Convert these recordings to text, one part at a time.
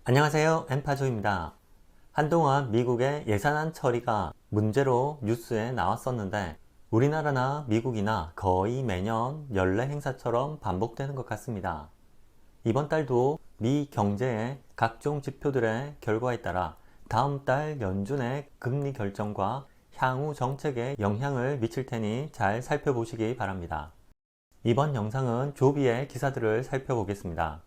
안녕하세요. 엠파조입니다. 한동안 미국의 예산안 처리가 문제로 뉴스에 나왔었는데 우리나라나 미국이나 거의 매년 연례 행사처럼 반복되는 것 같습니다. 이번 달도 미 경제의 각종 지표들의 결과에 따라 다음 달 연준의 금리 결정과 향후 정책에 영향을 미칠 테니 잘 살펴보시기 바랍니다. 이번 영상은 조비의 기사들을 살펴보겠습니다.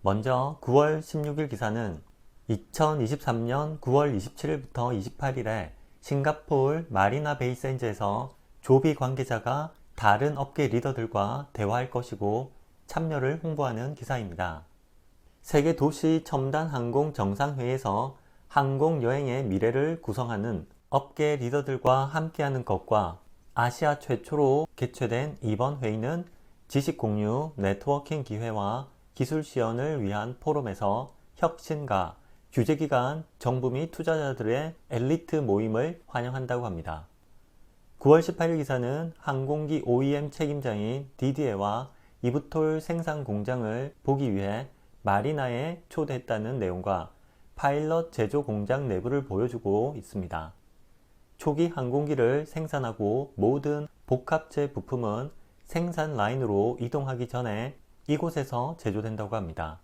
먼저 9월 16일 기사는 2023년 9월 27일부터 28일에 싱가포르 마리나 베이 샌즈에서 조비 관계자가 다른 업계 리더들과 대화할 것이고 참여를 홍보하는 기사입니다. 세계 도시 첨단 항공 정상회의에서 항공여행의 미래를 구성하는 업계 리더들과 함께하는 것과 아시아 최초로 개최된 이번 회의는 지식 공유, 네트워킹 기회와 기술 시연을 위한 포럼에서 혁신가, 규제기관, 정부 및 투자자들의 엘리트 모임을 환영한다고 합니다. 9월 18일 기사는 항공기 OEM 책임자인 디디에와 이브톨 생산 공장을 보기 위해 마리나에 초대했다는 내용과 파일럿 제조 공장 내부를 보여주고 있습니다. 초기 항공기를 생산하고 모든 복합체 부품은 생산 라인으로 이동하기 전에 이곳에서 제조된다고 합니다.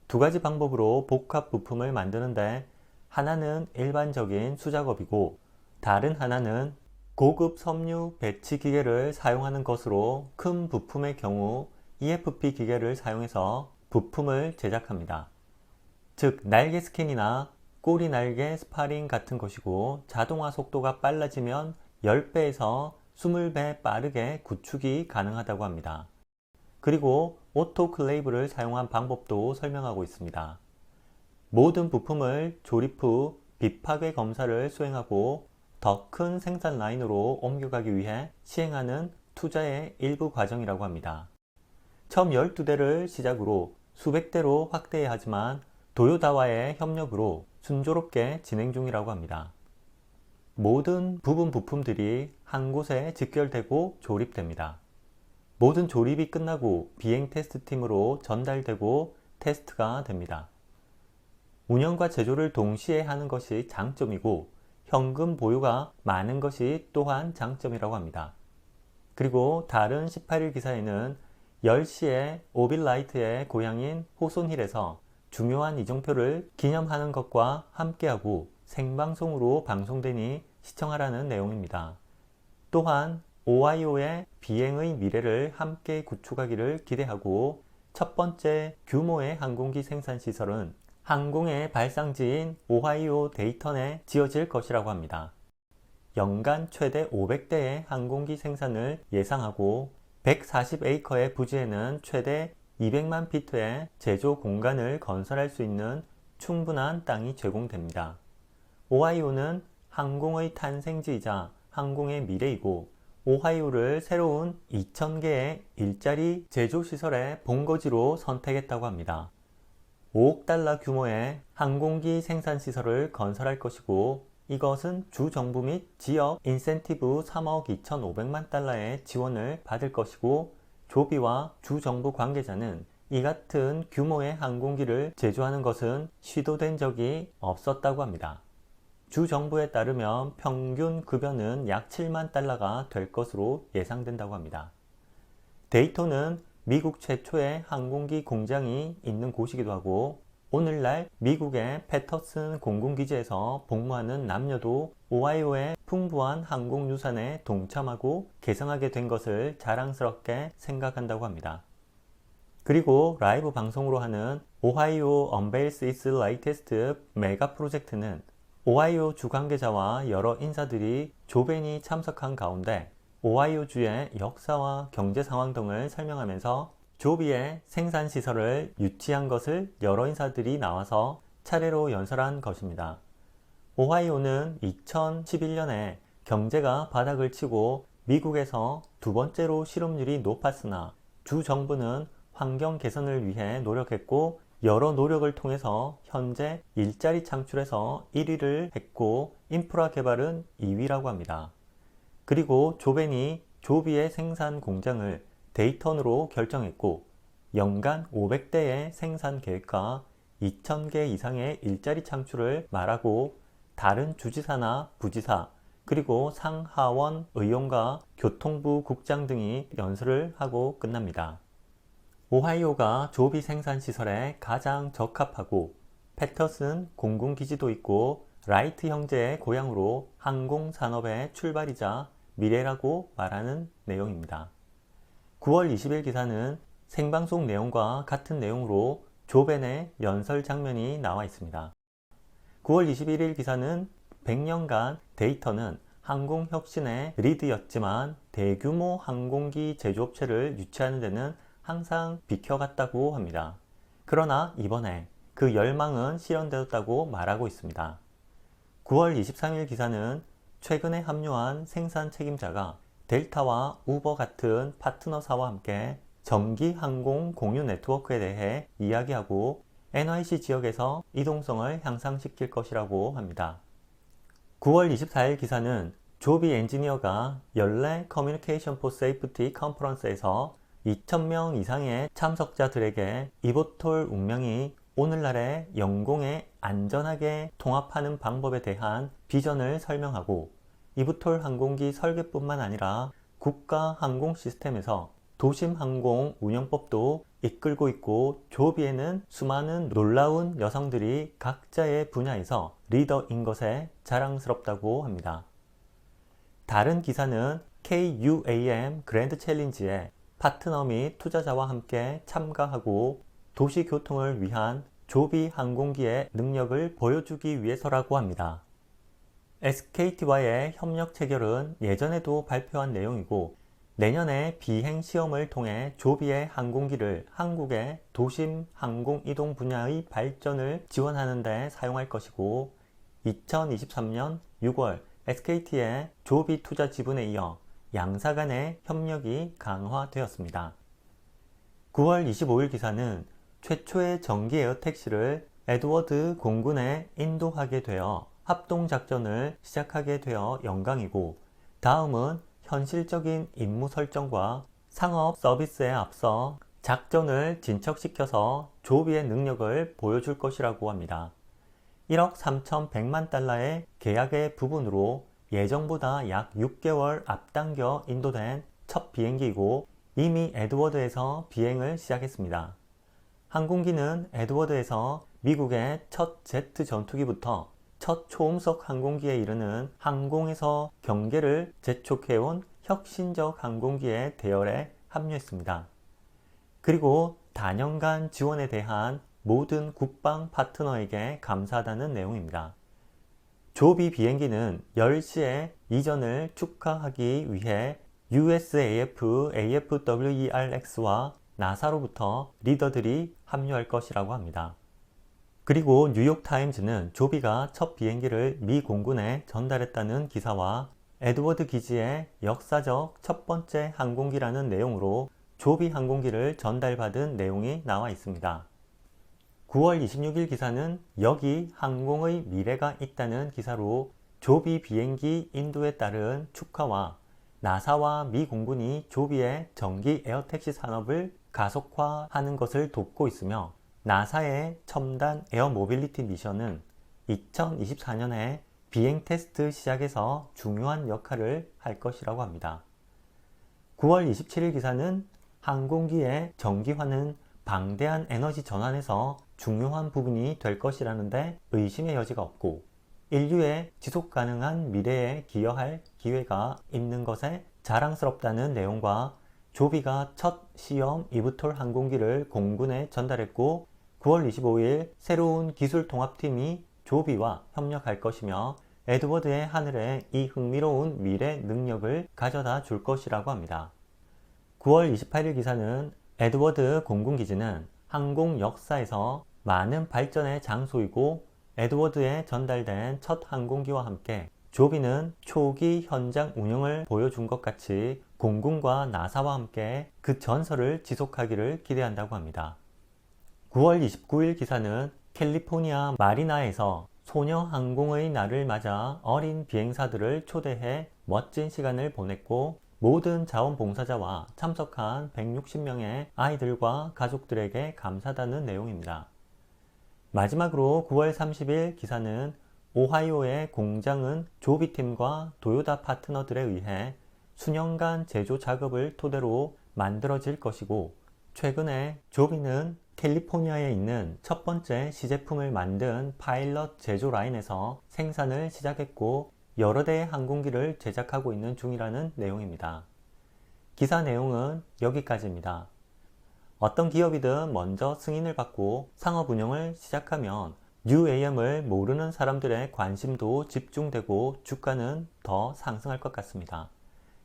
두 가지 방법으로 복합 부품을 만드는데 하나는 일반적인 수작업이고 다른 하나는 고급 섬유 배치 기계를 사용하는 것으로 큰 부품의 경우 EFP 기계를 사용해서 부품을 제작합니다. 즉 날개 스캔이나 꼬리 날개 스파링 같은 것이고 자동화 속도가 빨라지면 10배에서 20배 빠르게 구축이 가능하다고 합니다. 그리고 오토클레이브를 사용한 방법도 설명하고 있습니다. 모든 부품을 조립 후 비파괴 검사를 수행하고 더 큰 생산 라인으로 옮겨가기 위해 시행하는 투자의 일부 과정이라고 합니다. 처음 12대를 시작으로 수백 대로 확대해야 하지만 도요다와의 협력으로 순조롭게 진행 중이라고 합니다. 모든 부분 부품들이 한 곳에 직결되고 조립됩니다. 모든 조립이 끝나고 비행 테스트 팀으로 전달되고 테스트가 됩니다. 운영과 제조를 동시에 하는 것이 장점이고 현금 보유가 많은 것이 또한 장점이라고 합니다. 그리고 다른 18일 기사에는 10시에 오빌라이트의 고향인 호손힐에서 중요한 이정표를 기념하는 것과 함께하고 생방송으로 방송되니 시청하라는 내용입니다. 또한 오하이오의 비행의 미래를 함께 구축하기를 기대하고 첫 번째 규모의 항공기 생산 시설은 항공의 발상지인 오하이오 데이턴에 지어질 것이라고 합니다. 연간 최대 500대의 항공기 생산을 예상하고 140에이커의 부지에는 최대 200만 피트의 제조 공간을 건설할 수 있는 충분한 땅이 제공됩니다. 오하이오는 항공의 탄생지이자 항공의 미래이고 오하이오를 새로운 2,000개의 일자리 제조시설의 본거지로 선택했다고 합니다. 5억 달러 규모의 항공기 생산시설을 건설할 것이고 이것은 주 정부 및 지역 인센티브 3억 2,500만 달러의 지원을 받을 것이고 조비와 주 정부 관계자는 이 같은 규모의 항공기를 제조하는 것은 시도된 적이 없었다고 합니다. 주 정부에 따르면 평균 급여는 약 7만 달러가 될 것으로 예상된다고 합니다. 데이톤은 미국 최초의 항공기 공장이 있는 곳이기도 하고 오늘날 미국의 패터슨 공군기지에서 복무하는 남녀도 오하이오의 풍부한 항공 유산에 동참하고 개성하게 된 것을 자랑스럽게 생각한다고 합니다. 그리고 라이브 방송으로 하는 오하이오 언베일스 이츠 라이테스트 메가 프로젝트는 오하이오 주 관계자와 여러 인사들이 조벤이 참석한 가운데 오하이오주의 역사와 경제 상황 등을 설명하면서 조비의 생산시설을 유치한 것을 여러 인사들이 나와서 차례로 연설한 것입니다. 오하이오는 2011년에 경제가 바닥을 치고 미국에서 두 번째로 실업률이 높았으나 주 정부는 환경 개선을 위해 노력했고 여러 노력을 통해서 현재 일자리 창출에서 1위를 했고 인프라 개발은 2위라고 합니다. 그리고 조벤이 조비의 생산 공장을 데이턴으로 결정했고 연간 500대의 생산 계획과 2,000개 이상의 일자리 창출을 말하고 다른 주지사나 부지사 그리고 상하원 의원과 교통부 국장 등이 연설을 하고 끝납니다. 오하이오가 조비 생산시설에 가장 적합하고 패터슨 공군기지도 있고 라이트 형제의 고향으로 항공산업의 출발이자 미래라고 말하는 내용입니다. 9월 20일 기사는 생방송 내용과 같은 내용으로 조벤의 연설 장면이 나와 있습니다. 9월 21일 기사는 100년간 데이터는 항공혁신의 리드였지만 대규모 항공기 제조업체를 유치하는 데는 항상 비켜갔다고 합니다. 그러나 이번에 그 열망은 실현되었다고 말하고 있습니다. 9월 23일 기사는 최근에 합류한 생산 책임자가 델타와 우버 같은 파트너사와 함께 정기 항공 공유 네트워크에 대해 이야기하고 NYC 지역에서 이동성을 향상시킬 것이라고 합니다. 9월 24일 기사는 조비 엔지니어가 연례 커뮤니케이션 포 세이프티 컨퍼런스에서 2,000명 이상의 참석자들에게 이보톨 운명이 오늘날의 영공에 안전하게 통합하는 방법에 대한 비전을 설명하고 이보톨 항공기 설계뿐만 아니라 국가 항공 시스템에서 도심 항공 운영법도 이끌고 있고 조비에는 수많은 놀라운 여성들이 각자의 분야에서 리더인 것에 자랑스럽다고 합니다. 다른 기사는 KUAM 그랜드 챌린지에 파트너 및 투자자와 함께 참가하고 도시교통을 위한 조비 항공기의 능력을 보여주기 위해서라고 합니다. SKT와의 협력 체결은 예전에도 발표한 내용이고 내년에 비행 시험을 통해 조비의 항공기를 한국의 도심 항공 이동 분야의 발전을 지원하는 데 사용할 것이고 2023년 6월 SKT의 조비 투자 지분에 이어 양사 간의 협력이 강화되었습니다. 9월 25일 기사는 최초의 전기 에어택시를 에드워드 공군에 인도하게 되어 합동작전을 시작하게 되어 영광이고 다음은 현실적인 임무 설정과 상업 서비스에 앞서 작전을 진척시켜서 조비의 능력을 보여줄 것이라고 합니다. 1억 3,100만 달러의 계약의 부분으로 예정보다 약 6개월 앞당겨 인도된 첫 비행기이고 이미 에드워드에서 비행을 시작했습니다. 항공기는 에드워드에서 미국의 첫 제트 전투기부터 첫 초음속 항공기에 이르는 항공에서 경계를 재촉해온 혁신적 항공기의 대열에 합류했습니다. 그리고 다년간 지원에 대한 모든 국방 파트너에게 감사하다는 내용입니다. 조비 비행기는 10시에 이전을 축하하기 위해 USAF, AFWERX와 나사로부터 리더들이 합류할 것이라고 합니다. 그리고 뉴욕타임즈는 조비가 첫 비행기를 미 공군에 전달했다는 기사와 에드워드 기지의 역사적 첫 번째 항공기라는 내용으로 조비 항공기를 전달받은 내용이 나와 있습니다. 9월 26일 기사는 여기 항공의 미래가 있다는 기사로 조비 비행기 인도에 따른 축하와 나사와 미 공군이 조비의 전기 에어택시 산업을 가속화하는 것을 돕고 있으며 나사의 첨단 에어 모빌리티 미션은 2024년에 비행 테스트 시작에서 중요한 역할을 할 것이라고 합니다. 9월 27일 기사는 항공기의 전기화는 방대한 에너지 전환에서 중요한 부분이 될 것이라는데 의심의 여지가 없고 인류의 지속 가능한 미래에 기여할 기회가 있는 것에 자랑스럽다는 내용과 조비가 첫 시험 이브톨 항공기를 공군에 전달했고 9월 25일 새로운 기술 통합팀이 조비와 협력할 것이며 에드워드의 하늘에 이 흥미로운 미래 능력을 가져다 줄 것이라고 합니다. 9월 28일 기사는 에드워드 공군기지는 항공 역사에서 많은 발전의 장소이고 에드워드에 전달된 첫 항공기와 함께 조비는 초기 현장 운영을 보여준 것 같이 공군과 나사와 함께 그 전설을 지속하기를 기대한다고 합니다. 9월 29일 기사는 캘리포니아 마리나에서 소녀 항공의 날을 맞아 어린 비행사들을 초대해 멋진 시간을 보냈고 모든 자원봉사자와 참석한 160명의 아이들과 가족들에게 감사하다는 내용입니다. 마지막으로 9월 30일 기사는 오하이오의 공장은 조비팀과 도요타 파트너들에 의해 수년간 제조 작업을 토대로 만들어질 것이고, 최근에 조비는 캘리포니아에 있는 첫 번째 시제품을 만든 파일럿 제조 라인에서 생산을 시작했고, 여러 대의 항공기를 제작하고 있는 중이라는 내용입니다. 기사 내용은 여기까지입니다. 어떤 기업이든 먼저 승인을 받고 상업 운영을 시작하면 UAM을 모르는 사람들의 관심도 집중되고 주가는 더 상승할 것 같습니다.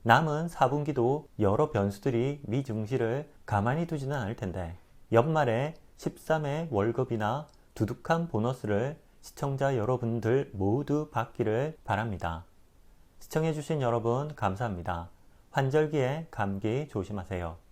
남은 4분기도 여러 변수들이 미증시를 가만히 두지는 않을 텐데, 연말에 13회 월급이나 두둑한 보너스를 시청자 여러분들 모두 받기를 바랍니다. 시청해주신 여러분 감사합니다. 환절기에 감기 조심하세요.